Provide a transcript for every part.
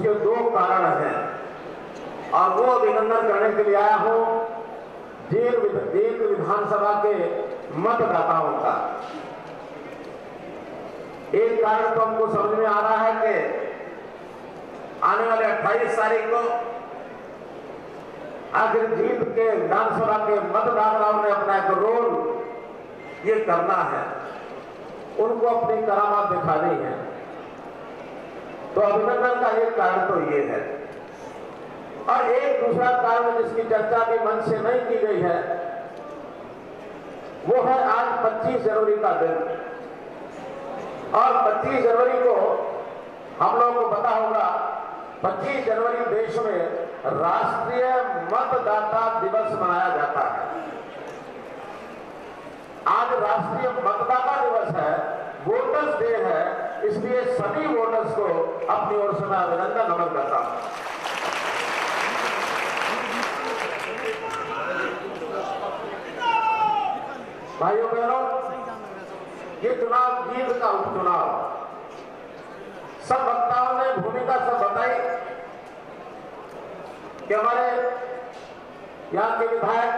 उसके दो कारण हैं और वो अभिनंदन करने के लिए आया हूं जींद विधानसभा के मतदाताओं का। एक कारण तो हमको समझ में आ रहा है कि आने वाले 28 तारीख को आखिर जींद के विधानसभा के मतदाताओं ने अपना एक रोल ये करना है, उनको अपनी करामात दिखानी है। तो अभिनंदन का एक कारण तो ये है। और एक दूसरा कारण जिसकी चर्चा भी मंच से नहीं की गई है वो है आज 25 जनवरी का दिन। और 25 जनवरी को हम लोगों को पता होगा 25 जनवरी देश में राष्ट्रीय मतदाता दिवस मनाया जाता है। आज राष्ट्रीय मतदाता दिवस है, वोटर्स डे है, इसलिए सभी वोटर्स को अपनी ओर से मैं अभिनंदन नमन करता हूं। भाइयों बहनों, ये चुनाव जींद का उपचुनाव, सब वक्ताओं ने भूमिका सब बताई कि हमारे यहाँ के विधायक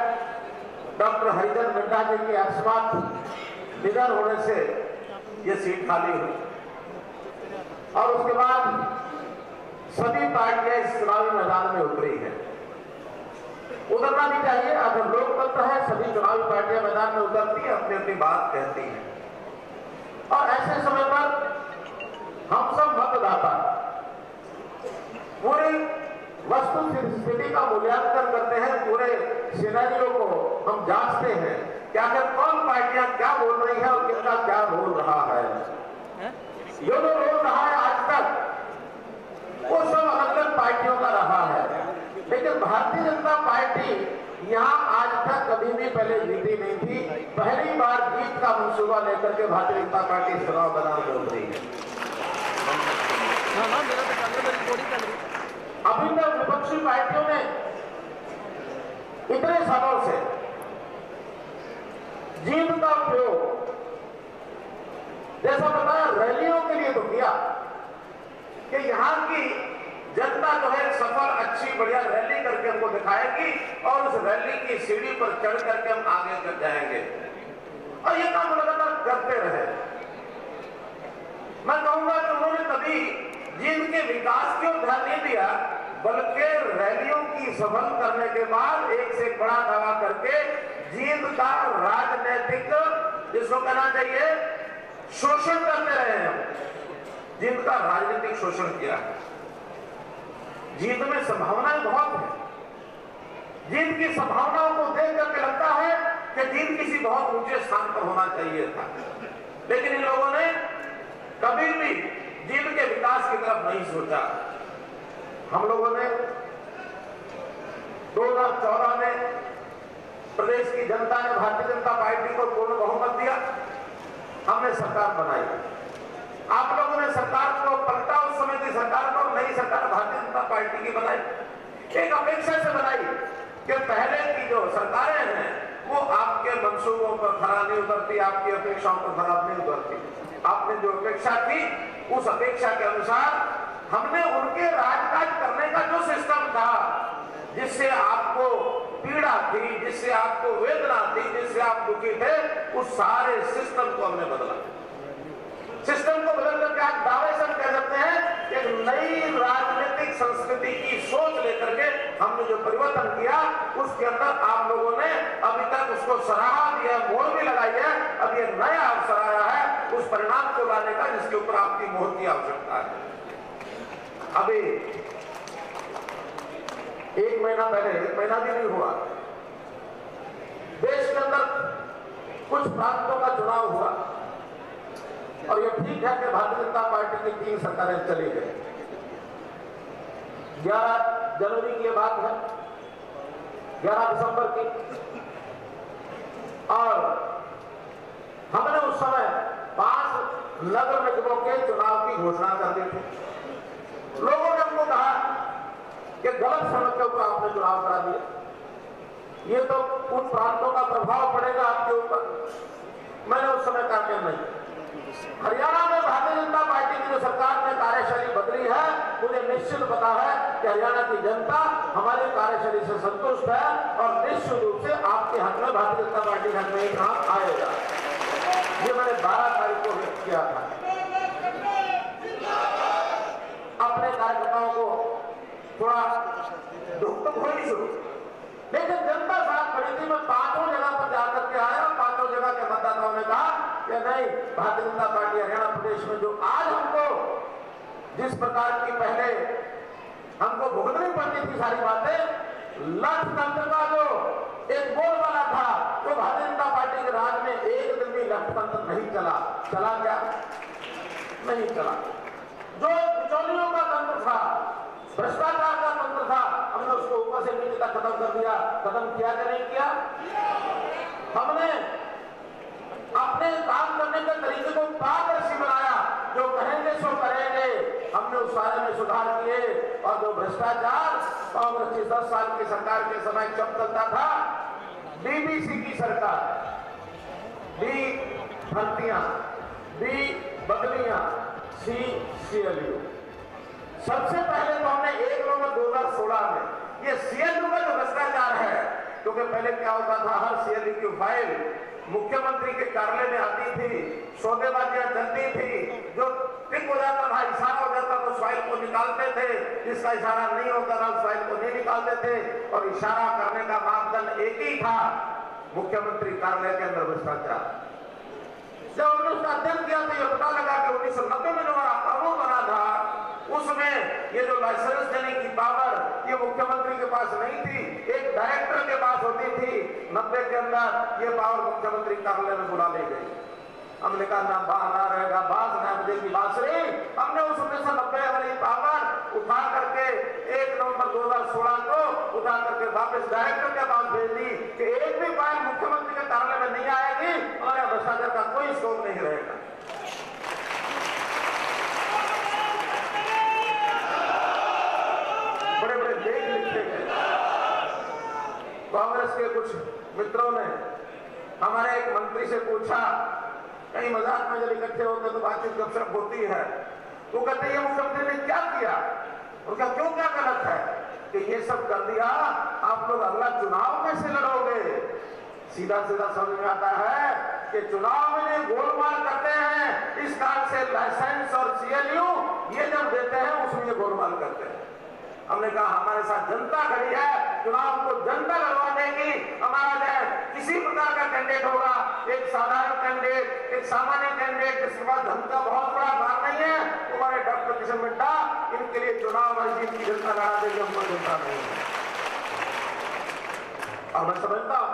डॉक्टर हरिजन मिड्डा जी की अकस्मात निधन होने से ये सीट खाली हुई और उसके बाद सभी पार्टियां इस चुनावी मैदान में उतरी है। उतरना भी चाहिए, अगर लोकतंत्र है, सभी चुनावी पार्टियां मैदान में उतरती है, अपनी अपनी बात कहती हैं। और ऐसे समय पर हम सब मतदाता पूरी वस्तु स्थिति का मूल्यांकन करते हैं, पूरे सिनेरियो को हम जांचते हैं कि आखिर कौन पार्टियां क्या बोल रही है और किसका क्या रोल रहा है। जो रोल रहा है आज तक वो सब अलग अलग पार्टियों का रहा है, लेकिन भारतीय जनता पार्टी यहाँ आज तक कभी भी पहले जीती नहीं थी। पहली बार जीत का मंसूबा लेकर के भारतीय जनता पार्टी चुनाव मैदान में उतरी है। अभी तक विपक्षी पार्टियों ने इतने सालों से जीत का उपयोग जैसा बताया रैलियों के लिए तो किया कि यहाँ की जनता जो है सफल अच्छी बढ़िया रैली करके हमको दिखाएगी और उस रैली की सीढ़ी पर चढ़ करके हम आगे कर जाएंगे और ये काम लगातार करते रहे। मैं कहूंगा कि उन्होंने कभी जींद के विकास की ओर ध्यान नहीं दिया, बल्कि रैलियों की सफल करने के बाद एक से एक बड़ा दावा करके जींद का राजनीतिक, जिसको कहना चाहिए, शोषण करते रहे हैं। जींद का राजनीतिक शोषण किया। जींद में संभावनाएं बहुत है। जींद की संभावनाओं को देख करके लगता है कि जींद किसी बहुत ऊंचे स्थान पर होना चाहिए था, लेकिन इन लोगों ने कभी भी जींद के विकास की तरफ नहीं सोचा। हम लोगों ने 2014 में प्रदेश की जनता ने भारतीय जनता पार्टी को पूर्ण बहुमत दिया, हमने सरकार बनाई। आप लोगों ने सरकार को पलटा, उस समय की सरकार को, नई सरकार भारतीय जनता पार्टी की बनाई। एक अपेक्षा से बनाई कि पहले की जो सरकारें हैं वो आपके मंसूबों पर खरा नहीं उतरती, आपकी अपेक्षाओं पर खरा नहीं उतरती। आपने जो अपेक्षा की उस अपेक्षा के अनुसार हमने उनके राजकाज करने का जो सिस्टम था, जिससे आपको पीड़ा थी, जिससे आपको वेदना थी, जिससे आप दुखी थे, उस सारे सिस्टम को हमने बदला। सिस्टम को बदल करके आप दावे से कह सकते हैं कि एक नई राजनीतिक संस्कृति की सोच लेकर के हमने जो परिवर्तन किया, उसके अंदर आप लोगों ने अभी तक उसको सराहा दिया, मोहर भी लगाई है। अब ये नया अवसर आया है उस परिणाम को लाने का जिसके ऊपर आपकी मोहर की आवश्यकता है। अभी एक महीना पहले, एक महीना भी नहीं हुआ, देश के अंदर कुछ प्रांतों का चुनाव हुआ और ये ठीक है कि भारतीय जनता पार्टी की 3 सरकारें चली गई। 11 जनवरी की बात है, 11 दिसंबर की, और हमने उस समय 5 नगर निगमों के चुनाव की घोषणा कर दी थी। लोगों ने हमको कहा कि गलत समय के ऊपर आपने चुनाव करा दिया, ये तो उन प्रांतों का प्रभाव पड़ेगा आपके ऊपर। मैंने उस समय कहा कि नहीं, हरियाणा में भारतीय जनता पार्टी की जो सरकार ने कार्यशैली बदली है, मुझे निश्चित पता है कि हरियाणा की जनता हमारी कार्यशैली से संतुष्ट है और निश्चित रूप से आपके हक में, भारतीय जनता पार्टी के हक में एक नाम आएगा। ये मैंने 12 तारीख को व्यक्त किया था। अपने कार्यकर्ताओं को थोड़ा दुख तो हो ही शुरू, लेकिन जनता साथ खड़ी थी। मैं 5 जगह पर जाकर के आया और 5 जगह के मतदाताओं ने कहा कि नहीं, भारतीय जनता पार्टी हरियाणा प्रदेश में जो आज हमको जिस प्रकार की पहले हमको भुगतनी पड़ती थी सारी बातें, लठतंत्र का जो एक बोलबाला था, तो भारतीय जनता पार्टी के राज में एक दिन भी लठतंत्र नहीं चला। चला क्या? नहीं चला। जो बिचौलियों का तंत्र था, भ्रष्टाचार का तंत्र था, हमने उसको ऊपर से नीचे तक खत्म कर दिया। खत्म किया कि नहीं किया? हमने अपने काम करने के तरीके को पारदर्शी बनाया। जो कहेंगे सो करेंगे, हमने उस सारे में सुधार किए। और जो भ्रष्टाचार कांग्रेस की 10 साल की सरकार के समय जब चलता था, डीबीसी की सरकार, डी भर्तियां, डी बदलियां, सी सीएलयू। सबसे पहले तो हमने 1 नवंबर 2016 में ये सीएलयू का जो भ्रष्टाचार है, क्योंकि पहले क्या होता था, हर सीएलयू की फाइल मुख्यमंत्री के कार्यालय में आती थी, सौदेबाजियां चलती थी, जो टिक हो जाता था, इशारा हो जाता तो उस फाइल को निकालते थे, जिसका इशारा नहीं होता था उस फाइल को नहीं निकालते थे। और इशारा करने का मापदंड एक ही था, मुख्यमंत्री कार्यालय के अंदर भ्रष्टाचार। जब हमने उसका अध्ययन किया तो यह पता लगा कि 1990 में जो कानून बना था, उसमें ये जो लाइसेंस देने की पावर ये मुख्यमंत्री के पास नहीं थी, एक डायरेक्टर के पास होती थी। 90 के अंदर ये पावर मुख्यमंत्री कार्यालय में बुला ली गई। हमने कहा ना ना रहेगा बास, ना बजेगी बांसुरी। हमने उस 1990 वाली पावर उठा करके 1 नवंबर 2016 को उठा करके वापस डायरेक्टर के पास भेज दी कि एक भी फाइल मुख्यमंत्री के कार्यालय में नहीं आएगी और यह भ्रष्टाचार का कोई स्कोप नहीं रहेगा। बड़े बड़े लेख लिखे गए। कांग्रेस के कुछ मित्रों ने हमारे एक मंत्री से पूछा, कहीं मजाक में जब इकट्ठे होते तो बातचीत गपशप होती है, तो कहते ये मुख्यमंत्री ने क्या किया, उनका क्यों क्या गलत है कि ये सब कर दिया, आप लोग अगला चुनाव कैसे लड़ोगे? सीधा सीधा समझ में आता है कि चुनाव में गोलमाल करते हैं, इस कारण से लाइसेंस और सीएलयू ये जब देते हैं उसमें ये गोलमाल करते हैं। हमने कहा हमारे साथ जनता खड़ी है, चुनाव को जनता लड़वा देगी। हमारा जो किसी प्रकार का कैंडिडेट होगा, एक साधारण कैंडिडेट, एक सामान्य कैंडिडेट जिसके पास धन का बहुत बड़ा भार नहीं है, हमारे डॉक्टर किशन मिड्डा, इनके लिए चुनाव की जनता लड़ा देगी, हमको जनता नहीं है। और मैं समझता हूं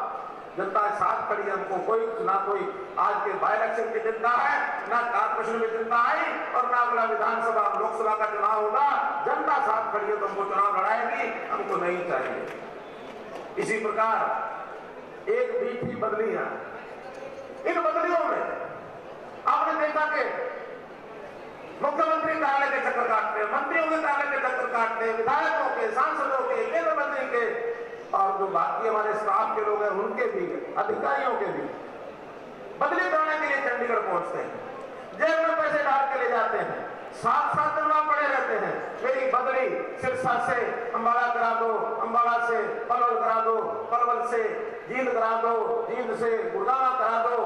जनता साथ खड़ी है, हमको कोई ना कोई आज के बाई इलेक्शन की चिंता है, ना कारपोरेशन में चिंता आई और ना अगला विधानसभा लोकसभा का चुनाव होगा। जनता साथ खड़ी है तो हमको चुनाव लड़ाएगी, हमको नहीं चाहिए। इसी प्रकार एक दी थी बदलियां, इन बदलियों में आपने देखा कि मुख्यमंत्री कार्यालय के चक्कर काटते हैं, मंत्रियों के कार्यालय के चक्कर काटते हैं, विधायकों के, सांसदों के, केंद्र मंत्री के, और जो बाकी हमारे स्टाफ के लोग हैं उनके भी, अधिकारियों के भी बदली कराने के लिए चंडीगढ़ पहुंचते हैं, जेब में पैसे डाल के ले जाते हैं, 7-7 दिन वहां पड़े रहते हैं। मेरी बदली सिरसा से अंबाला करा दो, अंबाला से पलवल करा दो, पलवल से जींद करा दो, जींद से गुड़गांव करा दो।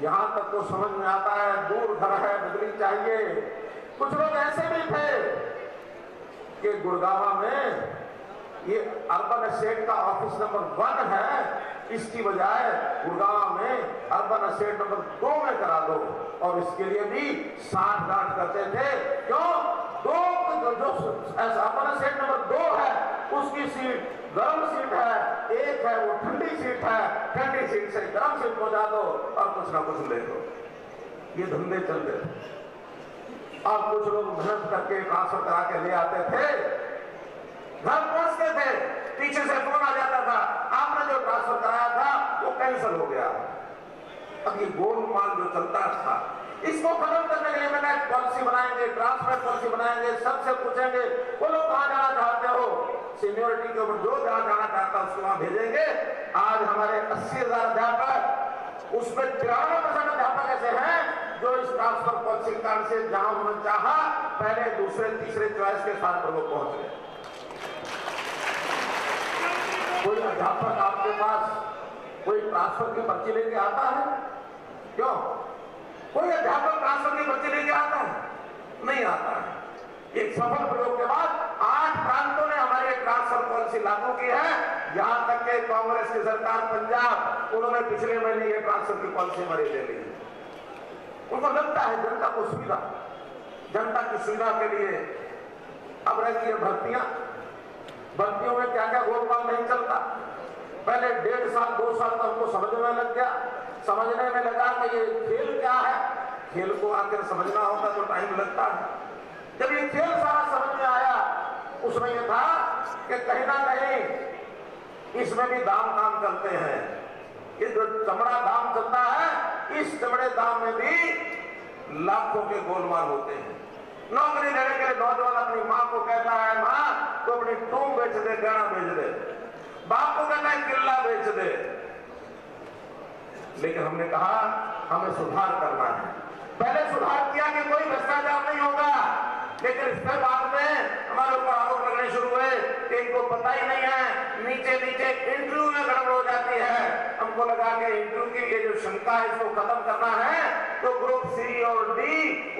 यहां तक तो समझ में आता है दूर घर है, बदली चाहिए। कुछ लोग ऐसे भी थे कि गुड़गांव में ये अर्बन एस्टेट का ऑफिस नंबर 1 है, इसकी बजाय गुड़गांव में अर्बन एस्टेट नंबर 2 में करा दो। और इसके लिए भी 60 गांठ करते थे। क्यों? जो अर्बन एस्टेट नंबर 2 है उसकी सीट गर्म सीट है, एक है वो ठंडी सीट है, ठंडी सीट से गर्म सीट पहुंचा दो और कुछ ना कुछ ले दो। ये धंधे चलते थे। और कुछ लोग मेहनत करके ट्रांसफर करा के ले आते थे, घर पहुंचते थे, पीछे से फोन आ जाता था, आपने जो ट्रांसफर कराया था वो कैंसिल हो गया। अब ये गोलमाल जो चलता था, इसको खत्म करने के लिए मैंने एक पॉलिसी बनाएंगे, ट्रांसफर पॉलिसी बनाएंगे, सबसे पूछेंगे वो लोग कहां जाना चाहते हो, सीनियोरिटी के ऊपर जो जहां जाना चाहता है उसको वहां भेजेंगे। आज हमारे 80,000 अध्यापक, उसमें 93% अध्यापक ऐसे हैं जो इस ट्रांसफर पॉलिसी प्रकार से जहां उन्होंने चाहा पहले दूसरे तीसरे चॉइस के साथ पर वो पहुंच गए। कोई अध्यापक आपके पास कोई ट्रांसफर की पर्ची लेके आता है? क्यों? कोई अध्यापक ट्रांसफर की पर्ची लेके आता है? नहीं आता है। एक सफल प्रयोग के बाद 8 प्रांतों ने हमारी ट्रांसफर पॉलिसी लागू की है। यहां तक कि कांग्रेस की सरकार पंजाब, उन्होंने पिछले महीने ये ट्रांसफर की पॉलिसी हमारी ले ली। उनको लगता है जनता को सुविधा, जनता की सुविधा के लिए अब रहती है भर्तियों में क्या क्या गोलमाल नहीं चलता। पहले 1.5 साल 2 साल तो हमको समझने लग गया, समझने में लगा कि ये खेल क्या है। खेल को आकर समझना होता तो टाइम लगता है। जब ये खेल सारा समझ में आया, उसमें ये था कि कहीं ना कहीं इसमें भी दाम चलते हैं। ये जो चमड़ा दाम चलता है, इस चमड़े दाम में भी लाखों के गोलमाल होते हैं। नौकरी लेने के लिए नौजवान अपनी माँ को कहता है, माँ तो अपनी टूम बेच दे, गहना बेच दे। बाप को कहता है किल्ला बेच दे। लेकिन हमने कहा हमें सुधार करना है। पहले सुधार किया कि कोई भ्रष्टाचार नहीं होगा, लेकिन इसके बाद में हमारे ऊपर आरोप लगने शुरू हुए कि इनको पता ही नहीं है, नीचे इंटरव्यू में गड़बड़ हो जाती है। हमको लगा कि इंटरव्यू की ये जो शंका है इसको खत्म करना है, तो ग्रुप सी और डी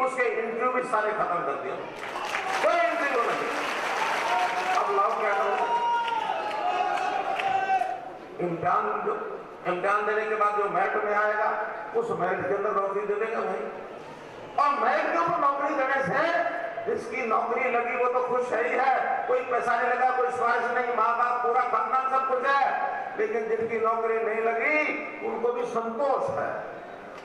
उसके इंटरव्यू भी सारे खत्म कर दिया, कोई इंटरव्यू नहीं। अब लाओ क्या करो, इम्तिहान देने के बाद जो मेरिट में आएगा उस मेरिट के अंदर नौकरी दे देगा भाई। और मेरिट के ऊपर नौकरी देने से जिसकी नौकरी लगी वो तो खुश है ही है, कोई पैसा नहीं लगा, कोई ख्वाहिश नहीं, माँ बाप पूरा खानदान सब खुश है। लेकिन जिनकी नौकरी नहीं लगी उनको भी संतोष है,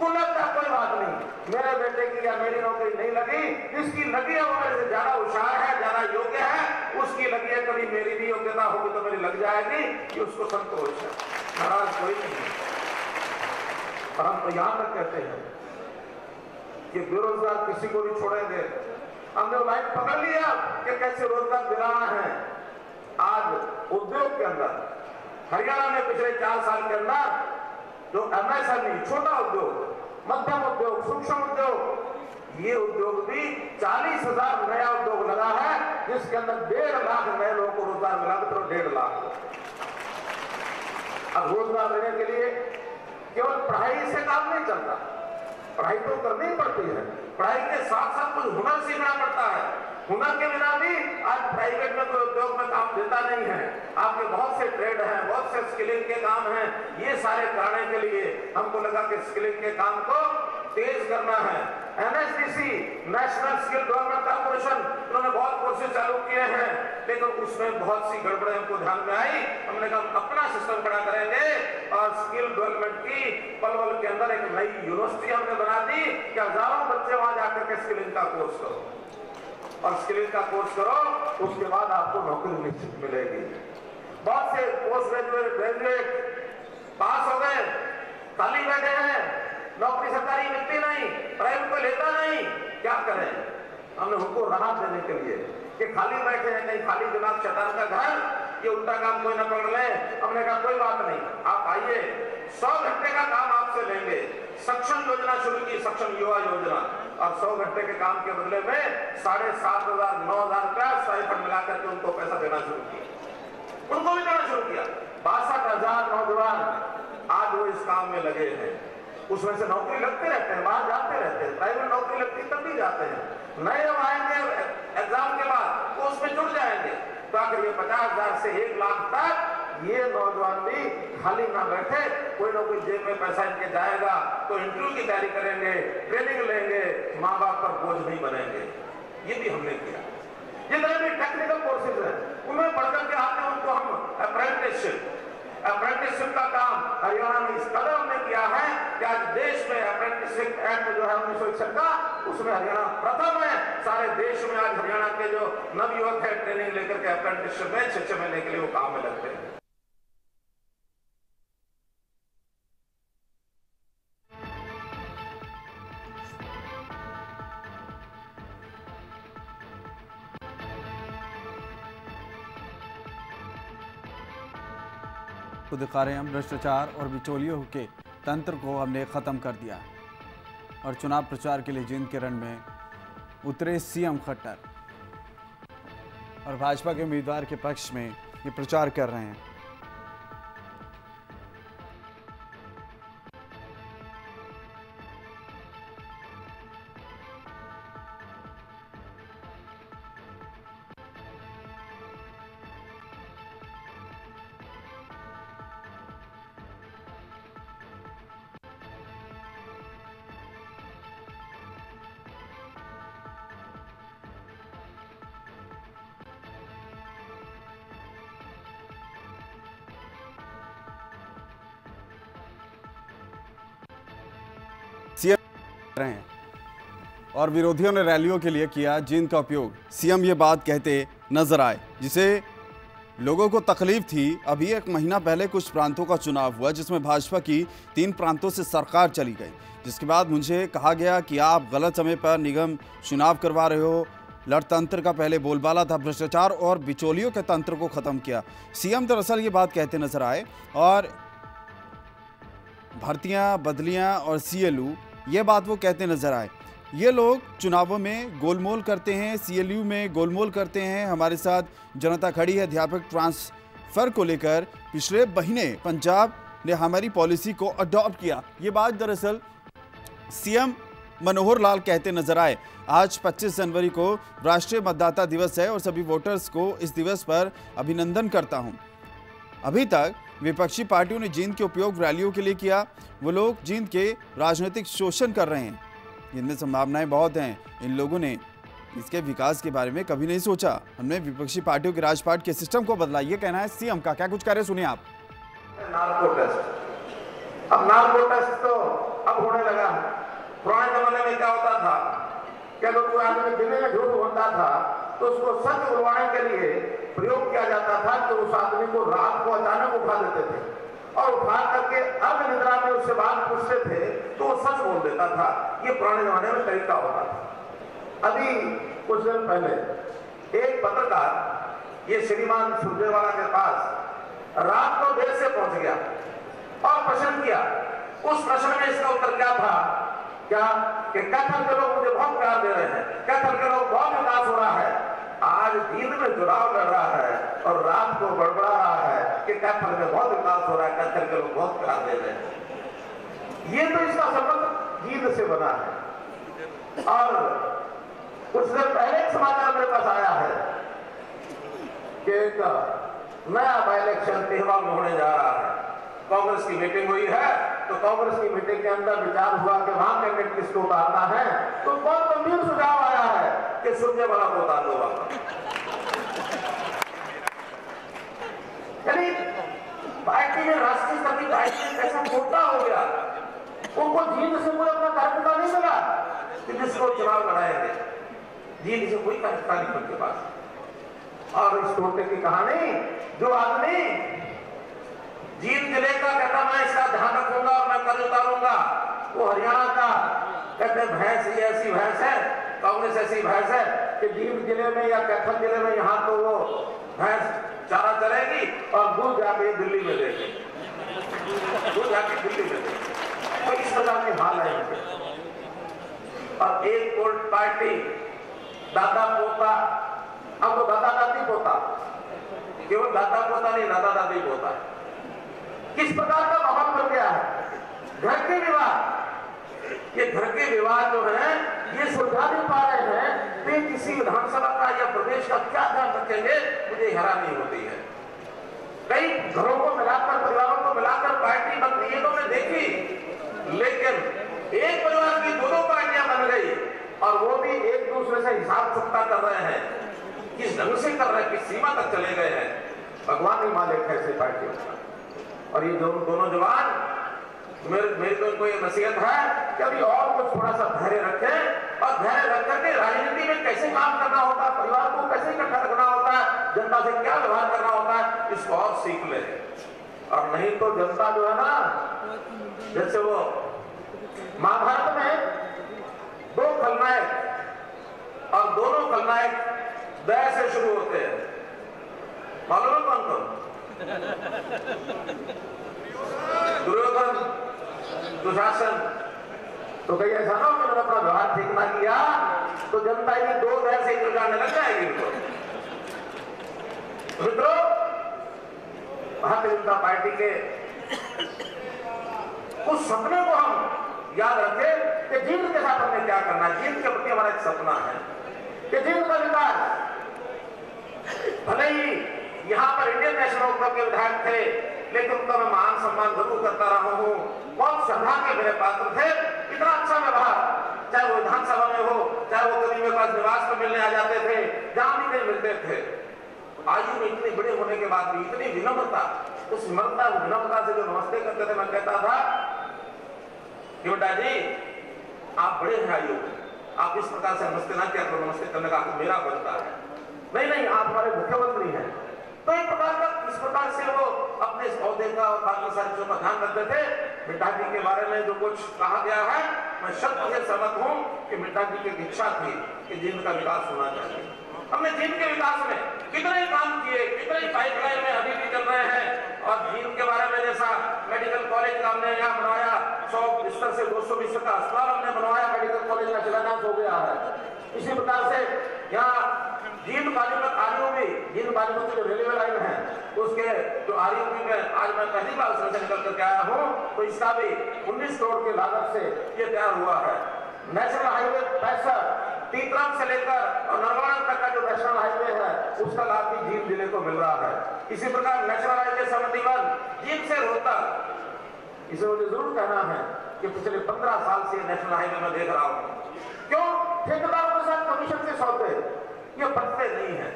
उनको लगता कोई बात नहीं, मेरे बेटे की या मेरी नौकरी नहीं लगी, जिसकी लगी है वो मेरे से ज्यादा होशियार है, ज्यादा योग्य है, उसकी लगी है, कभी मेरी भी योग्यता होगी तो मेरी लग जाएगी, ये उसको संतोष है, नाराज कोई नहीं। और हम तो यहां तक कहते हैं कि बेरोजगार किसी को भी छोड़ेंगे। हमने लाइन पकड़ लिया कि कैसे रोजगार दिलाना है। आज उद्योग के अंदर हरियाणा में पिछले 4 साल के अंदर जो MSME, छोटा उद्योग, मध्यम उद्योग, सूक्ष्म उद्योग, ये उद्योग भी 40,000 नया उद्योग लगा है, जिसके अंदर 1.5 लाख नए लोगों को रोजगार मिला, तो 1.5 लाख। अब रोजगार देने के लिए केवल पढ़ाई से काम नहीं चलता, पढ़ाई तो करनी पड़ती है, पढ़ाई के साथ साथ कुछ हुनर सीखना पड़ता है। हुनर के बिना भी आज प्राइवेट में कोई उद्योग में काम देता नहीं है। आपके बहुत से ट्रेड हैं, बहुत से स्किलिंग के काम हैं, ये सारे करने के लिए हमको लगा कि स्किलिंग के काम को तेज करना है। NSDC, national skill development corporation, उन्होंने बहुत कोर्सेज चालू किए हैं, लेकिन उसमें बहुत सी गड़बड़ें हमको ध्यान में आई। हमने कहा अपना सिस्टम खड़ा करेंगे और स्किल डेवलपमेंट की पलवल के अंदर एक नई यूनिवर्सिटी हमने बना दी कि हजारों बच्चे वहां जाकर के स्किलिंग का कोर्स करो, और स्किलिंग का कोर्स करो, उसके बाद आपको नौकरी निश्चित मिलेगी। बहुत से पोस्ट ग्रेजुएट पास हो गए, खाली बैठे हैं, नौकरी सरकारी मिलती नहीं, प्राइवेट को लेता नहीं, क्या करें? हमने उनको राहत देने के लिए कि खाली बैठे हैं, कहीं खाली दिमाग शैतान का घर, ये उल्टा काम कोई ना पकड़ ले। हमने कहा कोई बात नहीं, आप आइए, 100 घंटे का काम आपसे लेंगे। सक्षम योजना शुरू की, सक्षम युवा योजना, और 100 घंटे के काम के बदले में 7,500 9,000 रुपया स्टाइपेंड मिलाकर के उनको पैसा देना शुरू किया, उनको भी देना शुरू किया। 62,000 नौजवान आज वो इस काम में लगे हैं। उसमें से नौकरी लगते रहते हैं, बाहर जाते रहते हैं, प्राइवेट नौकरी लगती तब भी जाते हैं, नए जब आएंगे एग्जाम के बाद तो उसमें जुड़ जाएंगे। तो अगर ये 50,000 से 1 लाख तक ये नौजवान भी खाली ना बैठे, कोई ना कोई जेब में पैसा इनके जाएगा तो इंटरव्यू की तैयारी करेंगे, ट्रेनिंग लेंगे, माँ बाप पर बोझ नहीं बनेंगे। ये भी हमने किया। जितने भी टेक्निकल कोर्सेज हैं उनमें बढ़कर के आते हैं, उनको हम अप्रेंटिसशिप का काम हरियाणा में इस कदर हमने किया है कि आज देश में अप्रेंटिसशिप एक्ट जो है 1961 का, उसमें हरियाणा प्रथम है। सारे देश में आज हरियाणा के जो नवयुवक है ट्रेनिंग लेकर के अप्रेंटिसशिप में 6 महीने के लिए वो काम में लगते हैं। को दिखा रहे हैं हम भ्रष्टाचार और बिचौलियों के तंत्र को हमने ख़त्म कर दिया। और चुनाव प्रचार के लिए जींद के रण में उतरे सीएम खट्टर और भाजपा के उम्मीदवार के पक्ष में ये प्रचार कर रहे हैं। रहे हैं और विरोधियों ने रैलियों के लिए किया जींद का उपयोग। सीएम ये बात कहते नजर आए जिसे लोगों को तकलीफ थी। अभी एक महीना पहले कुछ प्रांतों का चुनाव हुआ जिसमें भाजपा की 3 प्रांतों से सरकार चली गई, जिसके बाद मुझे कहा गया कि आप गलत समय पर निगम चुनाव करवा रहे हो। लोकतंत्र का पहले बोलबाला था भ्रष्टाचार और बिचौलियों के तंत्र को खत्म किया। सीएम दरअसल ये बात कहते नजर आए और भर्तियां, बदलियां और सीएलयू ये बात वो कहते नजर आए। ये लोग चुनावों में गोलमोल करते हैं, सीएलयू में गोलमोल करते हैं। हमारे साथ जनता खड़ी है। अध्यापक ट्रांसफर को लेकर पिछले महीने पंजाब ने हमारी पॉलिसी को अडॉप्ट किया। ये बात दरअसल सीएम मनोहर लाल कहते नजर आए। आज 25 जनवरी को राष्ट्रीय मतदाता दिवस है और सभी वोटर्स को इस दिवस पर अभिनंदन करता हूं। अभी तक विपक्षी पार्टियों ने जींद के उपयोग रैलियों के लिए किया। वो लोग जींद के राजनीतिक शोषण कर रहे हैं, जिनमें संभावनाएं बहुत हैं। इन लोगों ने इसके विकास के बारे में कभी नहीं सोचा। हमने विपक्षी पार्टियों के राजपाट के सिस्टम को बदला, ये कहना है सीएम का। क्या कुछ कह रहे सुनिए आप। नार्को टेस्ट, अब नार्को टेस्ट तो अब होने लगा। पुराने जमाने में क्या होता था कि अगर कोई आदमी दिल्ली में झूठ बोलता था तो उसको सच उड़वाने के लिए प्रयोग किया जाता था कि उस आदमी को रात को अचानक उठा देते थे और उठा करके अब निद्रा में उससे बात पूछते थे तो वो सच बोल देता था। ये पुराने जमाने में तरीका होता था। अभी कुछ दिन पहले एक पत्रकार ये श्रीमान सुरजेवाला के पास रात को देर से पहुंच गया और प्रश्न किया। उस प्रश्न में इसका उत्तर क्या था, क्या कि कैथल के लोग मुझे बहुत प्यार दे रहे हैं, कैथल के लोग बहुत विकास हो रहा है। आज जींद में चुनाव लड़ रहा है और रात को बड़बड़ा रहा है कि कैथल में बहुत विकास हो रहा है, कैथल के लोग बहुत प्यार दे रहे हैं। ये तो इसका संबंध जींद से बना है। और कुछ देर पहले एक समाचार मेरे पास आया है कि एक नया बाई इलेक्शन तेहवार में होने जा रहा है। कांग्रेस की मीटिंग हुई है तो कांग्रेस की मीटिंग के अंदर विचार हुआ कि वहां कैंडिडेट किसको उतारना है, तो बहुत गंभीर सुझाव आया है कि सुरजेवाला को उतार दो। यानी पार्टी में राष्ट्रीय स्तर की पार्टी ऐसा छोटा हो गया, उनको जींद से कोई अपना कार्यकर्ता नहीं मिला कि जिसको चुनाव लड़ाएंगे। जींद से कोई कार्यकर्ता नहीं उनके पास। और इस टोटे की कहानी, जो आदमी जींद जिले का कहता मैं इसका ध्यान रखूंगा और मैं कर्ज उतारूंगा, वो हरियाणा का कहते भैंस ये ऐसी भैंस है, कांग्रेस ऐसी भैंस है कि जींद जिले में या कैथल जिले में यहाँ तो वो भैंस चारा चलेगी और दूध जाके दिल्ली में देगी, दूध जाके दिल्ली में देगी। तो इस प्रकार के हाल है इनके। और एक वोट पार्टी दादा पोता, अब तो दादा दादी पोता, केवल दादा पोता नहीं, दादा दादी पोता है। किस प्रकार का माहौल बन गया है। घर के विवाद, ये घर के विवाद जो है ये सुलझा नहीं पा रहे हैं, तो किसी विधानसभा का या प्रदेश का क्या ध्यान रखेंगे, मुझे हैरानी होती है। कई घरों को मिलाकर, परिवारों को मिलाकर पार्टी बनती है तो मैं देखी, लेकिन एक परिवार की 2-2 पार्टियां बन गई और वो भी एक दूसरे से हिसाब चुकता कर रहे हैं। किस ढंग से कर रहे हैं, किस सीमा तक चले गए हैं, भगवान ही मालिक है ऐसी पार्टियों का। और ये दोनों जवान, मेरी तो इनको ये नसीहत है कि अभी और कुछ थोड़ा सा धैर्य रखें और धैर्य रख करके राजनीति में कैसे काम करना होता है, परिवार को कैसे इकट्ठा रखना होता है, जनता से क्या व्यवहार करना होता है, इसको और सीख ले। और नहीं तो जनता जो है ना, जैसे वो महाभारत में 2 खलनायक और दोनों खलनायक दया से शुरू होते हैं। मालूम है कौन कौन? दुर्योधन, दुशासन। तो कहीं ऐसा ना हो कि उन्होंने अपना व्यवहार ठीक ना किया तो जनता ही दो दर से निकालने लग जाएगी इनको। मित्रों, भारतीय जनता पार्टी के उस सपने को हम याद रखें कि जींद के साथ हमने क्या करना है। जींद के प्रति हमारा एक सपना है कि जींद का विकास, भले ही यहाँ पर इंडियन नेशनल क्लब के विधायक थे लेकिन उनका मैं मान सम्मान जरूर करता रहा हूँ। बहुत श्रद्धा के मेरे पात्र थे। इतना अच्छा व्यवहार, चाहे वो विधानसभा में हो, चाहे वो कभी मेरे पास निवास में मिलने आ जाते थे, जहां भी कहीं मिलते थे। आयु में इतनी बड़े होने के बाद भी इतनी विनम्रता, उस विनम्रता से जो नमस्ते करते थे, मैं कहता था कि बेटा जी आप बड़े हैं आयु, आप इस प्रकार से नमस्ते ना किया करो, नमस्ते करने का आपको मेरा बनता है। नहीं, आप हमारे मुख्यमंत्री हैं। तो एक प्रकार का इस प्रकार से वो अपने इस पौधे का और बाकी सारी चीजों का ध्यान रखते थे। मिट्टा जी के बारे में जो कुछ कहा गया है, मैं शत प्रतिशत सहमत हूं कि मिट्टा जी की इच्छा थी कि जींद का विकास होना चाहिए। हमने जींद के विकास में कितने काम किए, कितने पाइपलाइन में अभी भी चल रहे हैं। और जींद के बारे में जैसा मेडिकल कॉलेज का हमने यहाँ बनवाया, 100 बिस्तर से 200 बिस्तर का अस्पताल हमने बनवाया, मेडिकल कॉलेज का शिलान्यास हो गया है। इसी प्रकार से यहाँ जींद पानीपत आरयूपी में, जींद पानीपत की जो रेलवे लाइन है उसके जो आरयूपी में आज मैं पहली बार उसमें से निकल करके आया हूँ, तो इसका भी 19 करोड़ की लागत से ये तैयार हुआ है। नेशनल हाईवे 65 तीतराम से लेकर और नरवाड़ा तक का जो नेशनल हाईवे है उसका लाभ भी जींद जिले को मिल रहा है। इसी प्रकार नेशनल हाईवे 71 जींद से रोहतक, इसे मुझे जरूर कहना है कि पिछले 15 साल से नेशनल हाईवे में देख रहा हूँ। क्यों? ठेकेदारों के साथ कमीशन के सौदे ये पटते नहीं है,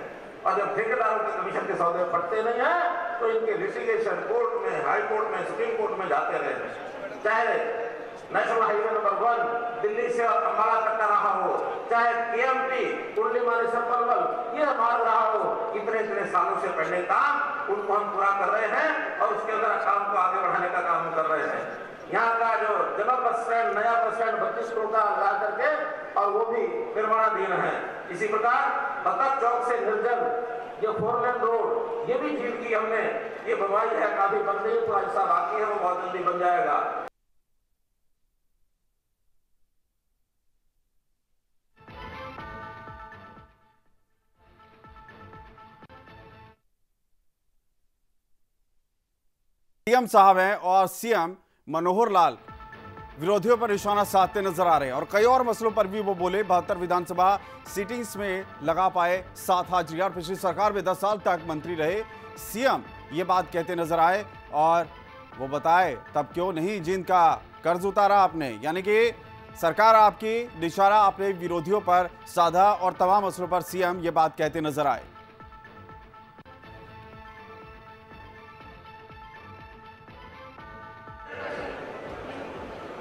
और जब ठेकेदारों के कमीशन के सौदे पटते नहीं है तो इनके लिटिगेशन कोर्ट में, हाई कोर्ट में, सुप्रीम कोर्ट में जाते रहे। चाहे नेशनल हाईवे नंबर 1 दिल्ली से अंबाला तक का रहा हो, चाहे केएमटी कुंडली मानेसर पलवल ये मार्ग रहा हो, इतने सालों से पेंडिंग काम उनको हम पूरा कर रहे हैं और उसके अंदर काम को आगे बढ़ाने का काम कर रहे हैं। यहाँ का जो जनरल बस स्टैंड, नया बस स्टैंड 32 करोड़ का लगा करके, और वो भी निर्माणाधीन है। इसी प्रकार बतख चौक से निर्जन ये 4 लेन रोड, ये भी झील की हमने ये बनवाई है, काफी बन गई, थोड़ा हिस्सा बाकी है, वो बहुत जल्दी बन जाएगा। सीएम साहब हैं और सीएम मनोहर लाल विरोधियों पर निशाना साधते नजर आ रहे हैं और कई और मसलों पर भी वो बोले। 72 विधानसभा सीटिंग्स में लगा पाए 7 हाजिरी और पिछली सरकार में 10 साल तक मंत्री रहे सीएम ये बात कहते नजर आए और वो बताए तब क्यों नहीं जींद का कर्ज उतारा आपने, यानी कि सरकार आपकी निशाना अपने विरोधियों पर साधा और तमाम मसलों पर सीएम ये बात कहते नजर आए।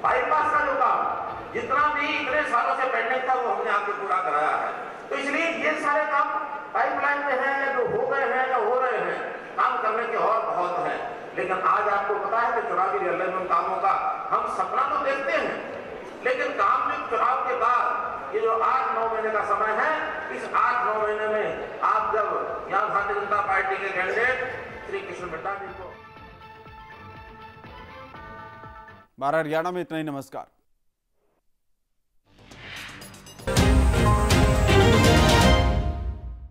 बाईपास का जो काम जितना भी इतने सालों से पेंडिंग था वो हमने आके पूरा कराया है। तो इसलिए ये सारे काम पाइपलाइन में है या जो हो गए हैं या हो रहे हैं, काम करने के और बहुत हैं। लेकिन आज आपको पता है कि चुनावी रियल में कामों का हम सपना तो देखते हैं, लेकिन काम जो चुनाव के बाद ये जो 8-9 महीने का समय है, इस 8-9 महीने में आप जब यहाँ भारतीय जनता पार्टी के कैंडिडेट श्री कृष्ण मिट्टा जी को। हरियाणा में इतना ही। नमस्कार।